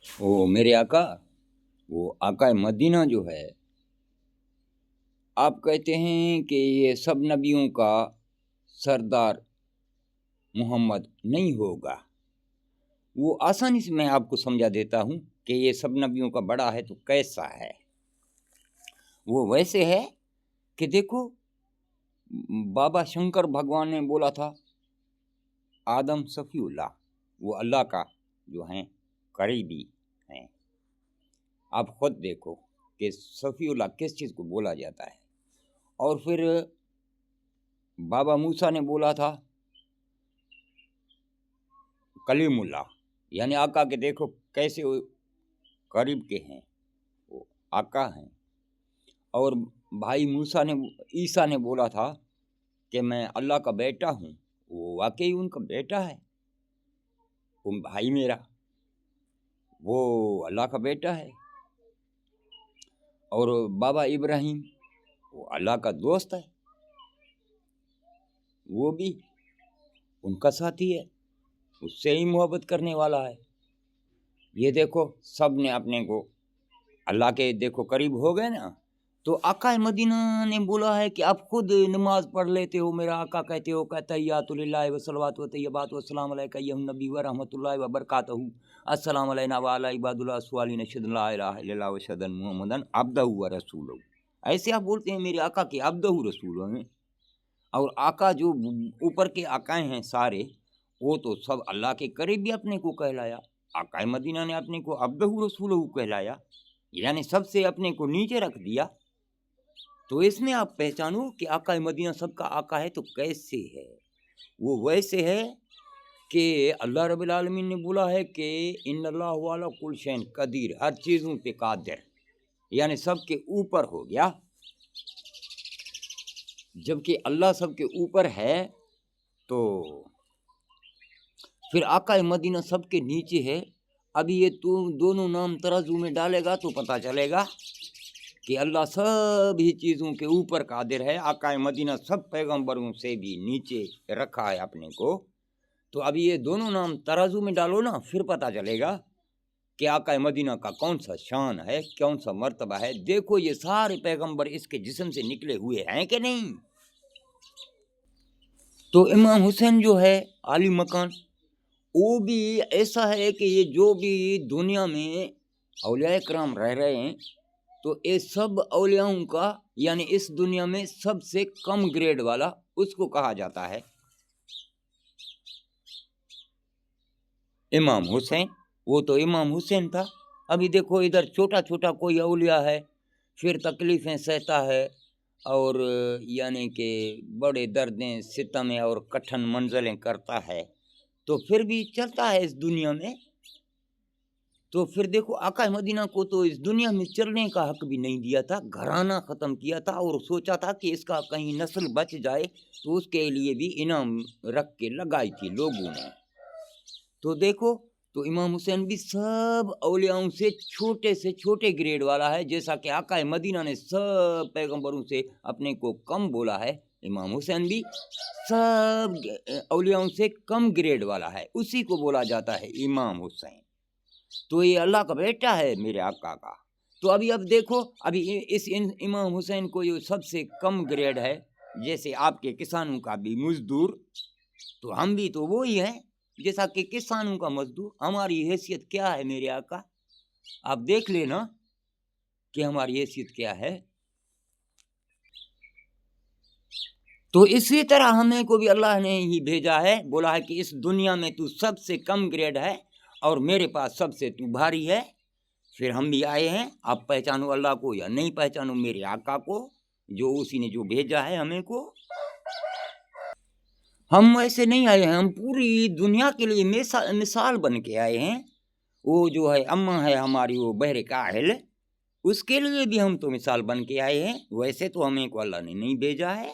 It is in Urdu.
وہ میرے آقا، وہ آقا مدینہ جو ہے، آپ کہتے ہیں کہ یہ سب نبیوں کا سردار محمد نہیں ہوگا۔ وہ آسانی سے میں آپ کو سمجھا دیتا ہوں کہ یہ سب نبیوں کا بڑا ہے تو کیسا ہے۔ وہ ویسے ہے کہ دیکھو، بابا شنکر بھگوان نے بولا تھا آدم صفی اللہ، وہ اللہ کا جو ہیں قریبی ہیں۔ آپ خود دیکھو کہ صفی اللہ کس چیز کو بولا جاتا ہے۔ اور پھر بابا موسیٰ نے بولا تھا کلیم اللہ، یعنی آقا کے دیکھو کیسے وہ قریب کے ہیں، وہ آقا ہیں۔ اور بھائی موسیٰ نے، عیسیٰ نے بولا تھا کہ میں اللہ کا بیٹا ہوں، وہ واقعی ان کا بیٹا ہے، وہ بھائی میرا، وہ اللہ کا بیٹا ہے۔ اور بابا ابراہیم، وہ اللہ کا دوست ہے، وہ بھی ان کا ساتھی ہے، اس سے ہی محبت کرنے والا ہے۔ یہ دیکھو سب نے اپنے کو اللہ کے دیکھو قریب ہو گئے نا۔ تو آقا مدینہ نے بولا ہے کہ آپ خود نماز پڑھ لیتے ہو، میرا آقا کہتے ہو کہ تحیات للہ وصلوات و طیبات والسلام علیک ایھا النبی ورحمۃ اللہ وبرکاتہ، السلام علینا وعلی عباد اللہ الصالحین، اشہد ان لا الہ الا اللہ واشہد ان محمدن عبدہ ورسولہ۔ ایسے آپ بولتے ہیں میرے آقا کے عبدہ رسولہ ہیں۔ اور آقا جو اوپر کے آقا ہیں سارے، وہ تو سب اللہ کے قریب بھی اپنے کو کہلایا۔ آقا مدینہ نے اپنے کو عبدہ رسولہ کہلایا، یعنی سب سے اپنے کو نیچے رکھ دیا۔ تو اس میں آپ پہچانو کہ آقا مدینہ سب کا آقا ہے تو کیسے ہے۔ وہ ویسے ہے کہ اللہ رب العالمین نے بولا ہے کہ ان اللہ علی کل شیء قدیر، ہر چیزوں پہ قادر، یعنی سب کے اوپر ہو گیا۔ جبکہ اللہ سب کے اوپر ہے تو پھر آقا مدینہ سب کے نیچے ہے۔ ابھی یہ دونوں نام ترازو میں ڈالے گا تو پتہ چلے گا کہ اللہ سب ہی چیزوں کے اوپر قادر ہے۔ آقا مدینہ سب پیغمبروں سے بھی نیچے رکھا ہے اپنے کو۔ تو ابھی یہ دونوں نام ترازو میں ڈالو نا، پھر پتہ چلے گا کہ آقا مدینہ کا کون سا شان ہے، کون سا مرتبہ ہے۔ دیکھو یہ سارے پیغمبر اس کے جسم سے نکلے ہوئے ہیں کہ نہیں۔ تو امام حسین جو ہے عالی مکان، وہ بھی ایسا ہے کہ یہ جو بھی دنیا میں اولیاء کرام رہ رہے ہیں تو یہ سب اولیاؤں کا، یعنی اس دنیا میں سب سے کم گریڈ والا اس کو کہا جاتا ہے امام حسین۔ وہ تو امام حسین تھا۔ ابھی دیکھو ادھر چھوٹا چھوٹا کوئی اولیاء ہے، پھر تکلیفیں سہتا ہے، اور یعنی کہ بڑے دردیں ستمیں اور کٹھن منزلیں کرتا ہے، تو پھر بھی چلتا ہے اس دنیا میں۔ تو پھر دیکھو آقا مدینہ کو تو اس دنیا میں چلنے کا حق بھی نہیں دیا تھا، گھرانہ ختم کیا تھا، اور سوچا تھا کہ اس کا کہیں نسل بچ جائے تو اس کے لیے بھی انعام رکھ کے لگائی تھی لوگوں نے۔ تو دیکھو تو امام حسین بھی سب اولیاؤں سے چھوٹے گریڈ والا ہے، جیسا کہ آقا مدینہ نے سب پیغمبروں سے اپنے کو کم بولا ہے، امام حسین بھی سب اولیاؤں سے کم گریڈ والا ہے، اسی کو بولا جاتا ہے امام حسین۔ تو یہ اللہ کا بیٹا ہے میرے آقا کا۔ تو ابھی اب دیکھو، ابھی اس امام حسین کو جو سب سے کم گریڈ ہے، جیسے آپ کے کسانوں کا بھی مزدور، تو ہم بھی تو وہی ہیں جیسا کہ کسانوں کا مزدور۔ ہماری حیثیت کیا ہے میرے آقا، آپ دیکھ لینا کہ ہماری حیثیت کیا ہے۔ تو اسی طرح ہمیں کو بھی اللہ نے ہی بھیجا ہے، بولا ہے کہ اس دنیا میں تو سب سے کم گریڈ ہے اور میرے پاس سب سے تو بھاری ہے۔ پھر ہم بھی آئے ہیں، آپ پہچانو اللہ کو یا نہیں پہچانو میرے آقا کو، جو اسی نے جو بھیجا ہے ہمیں کو۔ ہم ایسے نہیں آئے ہیں، ہم پوری دنیا کے لیے مثال بن کے آئے ہیں۔ وہ جو ہے اماں ہے ہماری، وہ بحر کاہل، اس کے لیے بھی ہم تو مثال بن کے آئے ہیں۔ ویسے تو ہمیں کو اللہ نے نہیں بھیجا ہے۔